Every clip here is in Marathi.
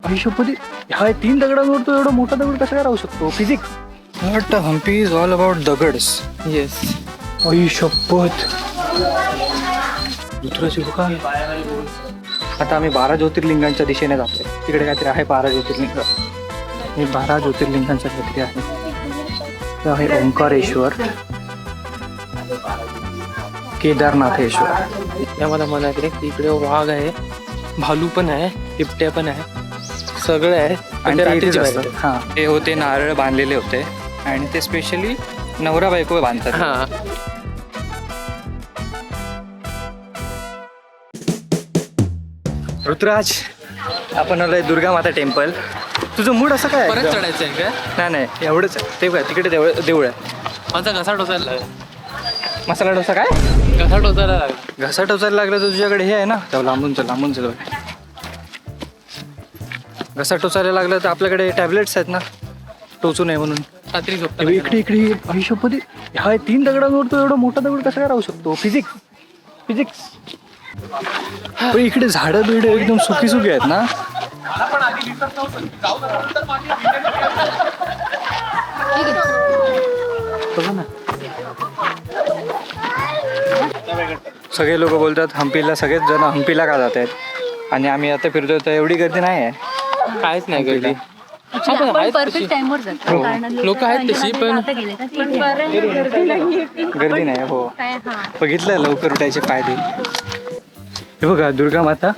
हिशोबमध्ये ह्या 3 दगडांवर तो एवढा मोठा दगड कसा काय राहू शकतो? Physics not Hampi is all about दगड्स. येस. शपथ दुसरं का? आता आम्ही 12 ज्योतिर्लिंगांच्या दिशेने जातोय. तिकडे काहीतरी आहे 12 ज्योतिर्लिंग. हे 12 ज्योतिर्लिंगांचं काहीतरी आहे. ते आहे ओंकारेश्वर, केदारनाथेश्वर. या मला म्हणायचं की इकडे वाघ आहे, भालू पण आहे, बिबट्या पण आहे, सगळं आहे. आणि ते ते रात्रीची इथेच बाहेर असतात. हां, ते होते नारळ बांधलेले होते आणि ते स्पेशली नवरा बायको बांधतात. हा. ऋतुराज, आपण आलोय दुर्गा माता टेम्पल. तुझं मूड असं काय परत एकदम? चढायचं आहे का? नाही एवढंच ते काय तिकडे देऊळ आहे. माझा घसा टोचायला लागला. मसाला डोसा काय? घसा टोचायला लागला. घसा टोचायला लागला तर तुझ्याकडे हे आहे ना, तेव्हा लांबून चल. घसा टोचायला लागला तर आपल्याकडे टॅबलेट्स आहेत ना, टोचू नये म्हणून. रात्री झोपता इकडे हिशोबमध्ये ह्या 3 दगडांवर तो एवढा मोठा दगड कसा काय राहू शकतो? फिजिक्स इकडे झाडं बिड एकदम सुकी आहेत ना. बघा ना, सगळे लोक बोलतात हम्पीला, सगळेच जण हम्पीला का जात आहेत आणि आम्ही आता फिरतोय तर एवढी गर्दी नाही आहे. काहीच नाही गर्दी. आपण परफेक्ट टाइमवर जातो. कारण लोक आहेत तशी, पण आता गेले का ते गर्दी नाही. हो, काय हा बघितलं लवकर उठायचे फायदे. हे बघा दुर्गा माता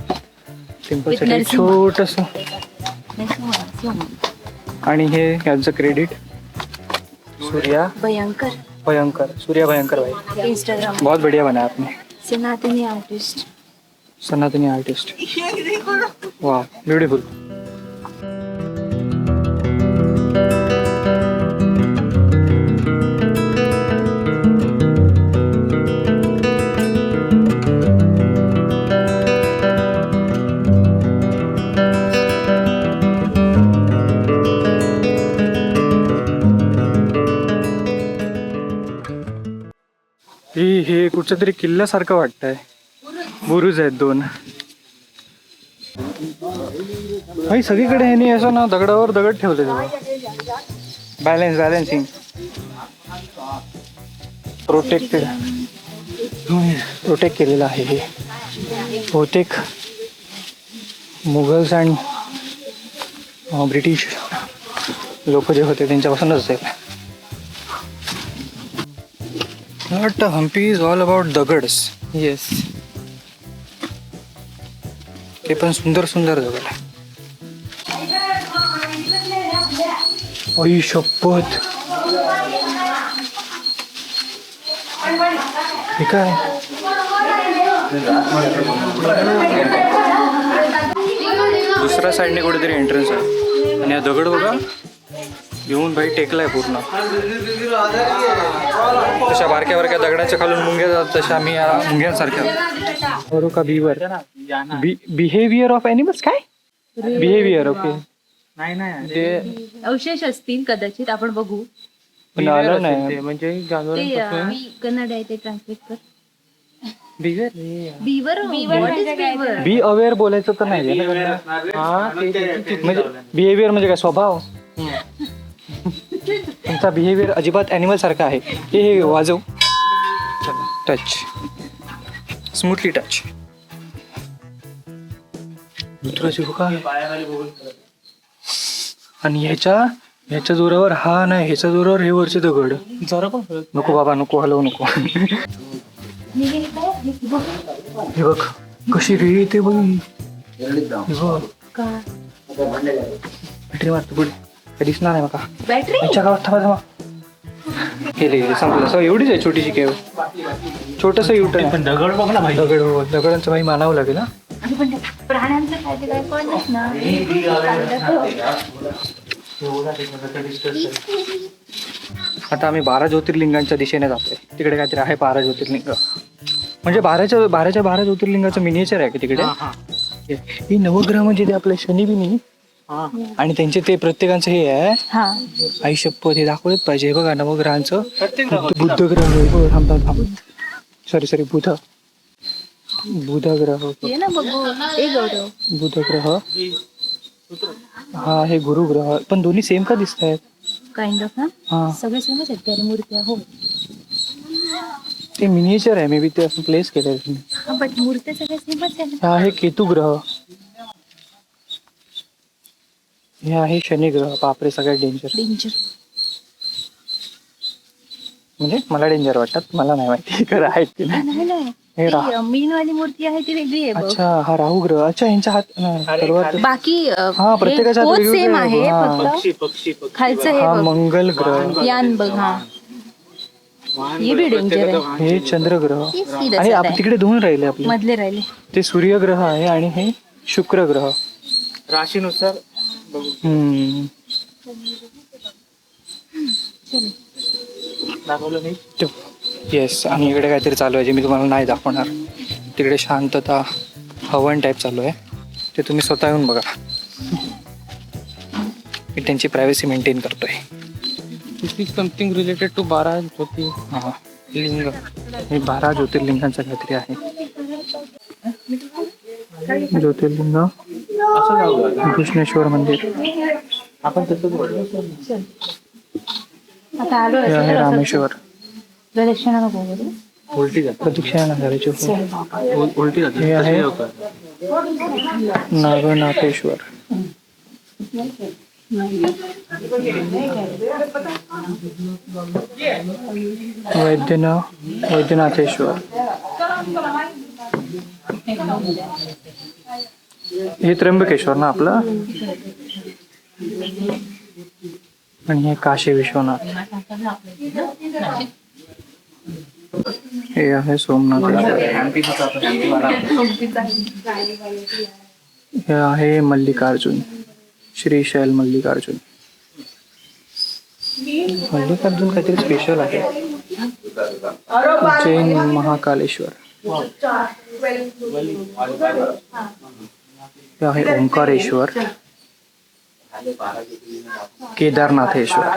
टेम्पलसाठी नरसिंह. छोटस. नाही, आणि हे यांचं क्रेडिट सूर्या भयंकर भयंकर भाई, इंस्टाग्राम बहुत बढ़िया बना आपने. सनातनी आर्टिस्ट. सनातनी आर्टिस्ट. वाह, ब्यूटीफुल. हे कुठच्या तरी किल्ल्यासारखं वाटतंय. बुरुज आहेत 2. भाई सगळीकडे ह्यानी असं ना दगडावर दगड ठेवले. बॅलेन्सिंग प्रोटेक्ट केलेलं आहे. हे बहुतेक मुघल्स अँड ब्रिटिश लोक जे होते त्यांच्यापासूनच असेल. Not Hampi is all about दगड्स. येस. ते पण सुंदर दगड आहे. शपथ, हे काय? दुसऱ्या साईडने कुठेतरी एंट्रन्स आहे आणि हा दगड बघा घेऊन भाई टेकलाय पूर्ण. तशा बारक्या दगडाच्या खालून मुंग्या जातात, तशा आम्ही या मुंग्यांसारख्या. बरोबर का? Behaviour of animals. काय बिहेवियर? ओके, नाही ते अवशेष असतील कदाचित, आपण बघू. पण आलं नाही. म्हणजे ते जानवरांपासून कन्नड आहे, ते ट्रान्सलेट कर. Bigger. Beaver. What is beaver? Be aware बोलायचं तर नाही ना. हा, म्हणजे बिहेवियर म्हणजे काय? स्वभाव. तुमचा बिहेवियर अजिबात ॲनिमल सारखा आहे. हे वाजव. Touch, smoothly touch. का? आणि ह्याच्या जोरावर हा नाही, ह्याच्या जोरावर हे वरचे दगड. जरा पण नको बाबा, नको हलवू नको. हे बघ कशी रे येते बघ. का बॅटरी मारतो पुढे, काय दिसणार नाही बघा. बॅटरी याच्या गावात थांबा. गेले संपलं. असं एवढीच आहे छोटीशी केव, छोटस युटर्न. पण दगड बघ ना भाई. दगडांचं भाई मानावं लागेल ना. पण प्राण्यांचं काय ते काय कळलंच ना. आता आम्ही 12 ज्योतिर्लिंगांच्या दिशेने जातोय. तिकडे काहीतरी आहे 12 ज्योतिर्लिंग. म्हणजे 12 ज्योतिर्लिंगाचं मिनिएचर आहे की तिकडे. ही नवग्रह म्हणजे ते आपले शनी बिनी आणि त्यांचे ते प्रत्येकांचं हे आहे. आई शपथ, हे दाखवलंच पाहिजे. हे बघा नवग्रहांचं. बुध ग्रह, सॉरी बुध ग्रह, ये ना बघू. ए गौरव, बुध ग्रह, हा हे गुरुग्रह, पण दोन्ही सेम का दिसत आहेत? काइंड ऑफ ना हा सगळे सेमच आहेत त्या मूर्त्या. हो ते मिनिएचर आहे, मे बी ते असं प्लेस केलंय तुम्ही. हा, बट मूर्त्या सगळ्या सेमच आहे ना. हा आहे केतू ग्रह, हे आहे शनी ग्रह. बापरे सगळ्यात डेंजर. डेंजर. म्हणजे मला डेंजर वाटतात, मला नाही माहिती खरं आहेत की नाही. नाही नाही हे ती मीन वाली मूर्ती आहे ती वेगळी आहे बघ. अच्छा हा राहू ग्रह. अच्छा यांच्या हात नाही, सर्वात बाकी हा, प्रत्येकाच्या हात वेगवेगळे सेम आहे. आहे हा. फक्त खालचं हे हा बघ मंगल ग्रह, यान बघ. हा हे बी डेंजर आहे. हे चंद्र ग्रह. हे सीधा आणि साधा आहे. तिकडे दोन राहिले आपले, मधले राहिले. ते सूर्य ग्रह आहे आणि हे शुक्र ग्रह. राशीनुसार हम्म. दाखवलं नाही. येस, आणि इकडे काहीतरी चालू आहे जे मी तुम्हाला नाही दाखवणार. तिकडे शांतता, हवन टाईप चालू आहे, ते तुम्ही स्वतः येऊन बघा. मी त्यांची प्रायव्हसी मेंटेन करतोय. दिस इज समथिंग रिलेटेड टू 12 ज्योती हा, लिंग. हे 12 ज्योतिर्लिंगांचं काहीतरी आहे. ज्योतिर्लिंग, कृष्णेश्वर मंदिर. आपण तसंच आता आलो हे आहे रामेश्वर. प्रदक्षिणा नको करू. उलटी जाते. प्रदक्षिणा करायची. उलटी जाते. हे आहे नागनाथेश्वर. वैद्यनाथेश्वर. हे त्र्यंबकेश्वर ना आपलं. आणि हे काशी विश्वनाथ. हे आहे सोमनाथेश्वर. हे आहे मल्लिकार्जुन, श्रीशैल मल्लिकार्जुन. मल्लिकार्जुन काहीतरी स्पेशल आहे. जैन महाकालेश्वर. हे आहे ओंकारेश्वर. केदारनाथेश्वर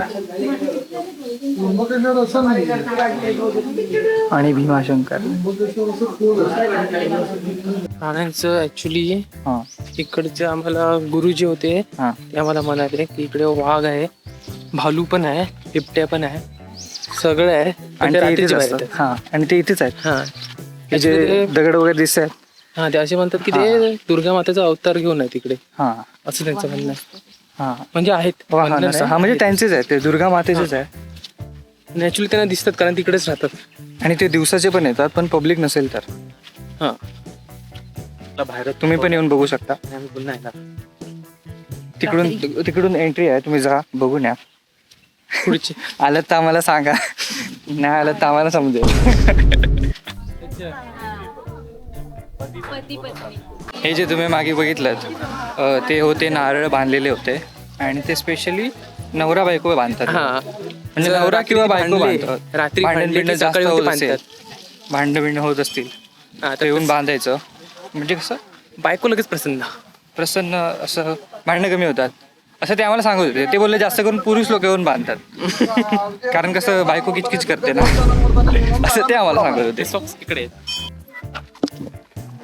आणि भीमाशंकर. प्राण्यांचं ऍक्च्युली हा इकडचे आम्हाला गुरुजी होते, हा ते आम्हाला म्हणाले की इकडे वाघ आहे, भालू पण आहे, बिबट्या पण आहे, सगळं आहे. पण आणि ते ते इथेच रात्रीचे बाहेर असतात. येतात. हा आणि ते इथेच आहेत. हा हे जे दगड वगैरे दिसत आहेत. हा, ते असे म्हणतात की ते दुर्गा मातेचा अवतार घेऊन आहे तिकडे, हा असं त्यांचं म्हणणं आहे. हा म्हणजे आहेत हा नसतं. हा म्हणजे त्यांचेच आहे, ते दुर्गा मातेचेच आहे. नॅचरली त्यांना दिसतात कारण तिकडेच राहतात. आणि ते दिवसाचे पण येतात, पण पब्लिक नसेल तर. हा, बाहेर तुम्ही पण येऊन बघू शकता. आम्ही पुन्हा येणार. तिकडून एंट्री आहे, तुम्ही जा बघून या. पुढची आलं तर आम्हाला सांगा, नाही आलं तर आम्हाला समजेल. हे जे तुम्ही मागे बघितलं ते होते नारळ बांधलेले होते, आणि ते स्पेशली नवरा बायको बांधतात. हा, म्हणजे नवरा किंवा बायको बांधतात. रात्री भांडण भांडले बिंडण की जास्त सकाळी होत उठी असेल, भांडण बिंडण होत असतील हा, तर येऊन बांधायचं. म्हणजे कसं बायको लगेच प्रसन्न असं भांडणं कमी होतात असं ते आम्हाला सांगत होते. ते बोलले जास्त करून पुरुष लोक येऊन बांधतात, कारण कसं बायको किचकिच करते ना, असं ते आम्हाला सांगत होते. सॉक्स इकडे.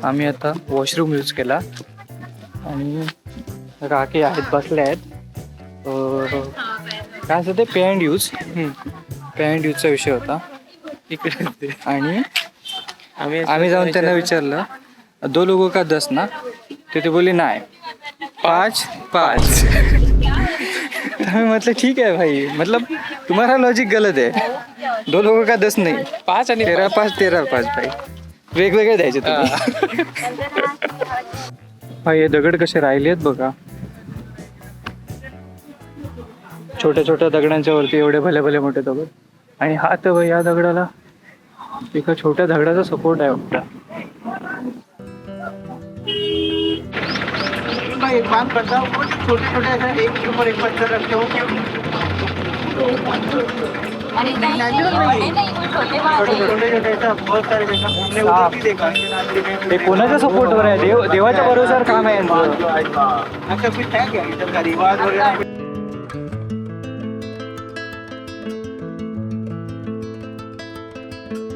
आम्ही आता वॉशरूम यूज केला आणि काकी आहेत बसल्या आहेत. काय असं ते पे अँड यूजचा विषय होता इकडे आणि आम्ही जाऊन त्यांना विचारलं 2 लोगों का 10 ना, ते बोलले नाही 5. मैं मतलब ठीक है भाई, मतलब तुम्हारा लॉजिक गलत है. 2 लोगों का 10 नहीं, 5 आणि 13-5 भाई, वेगवेगळे द्यायचे तुम्ही. हा, हे दगड कसे राहिले आहेत बघा. छोट्या छोट्या दगडांच्या वरती एवढे भले भले मोठे दगड. आणि हा तर या दगडाला एका छोट्या दगडाचा सपोर्ट आहे वाटतं. एक काम करता हूँ, छोटे छोटे ऐसा एक के ऊपर एक पत्थर रखते हो, छोटे छोटे ऐसा बहुत सारे जैसा हमने उधर भी देखा. हे कोणाच्या सपोर्टवर आहे? देवाच्या भरोश्यावर काम आहे यांचं. अच्छा कुछ है क्या इधर का रिवाज वगैरह?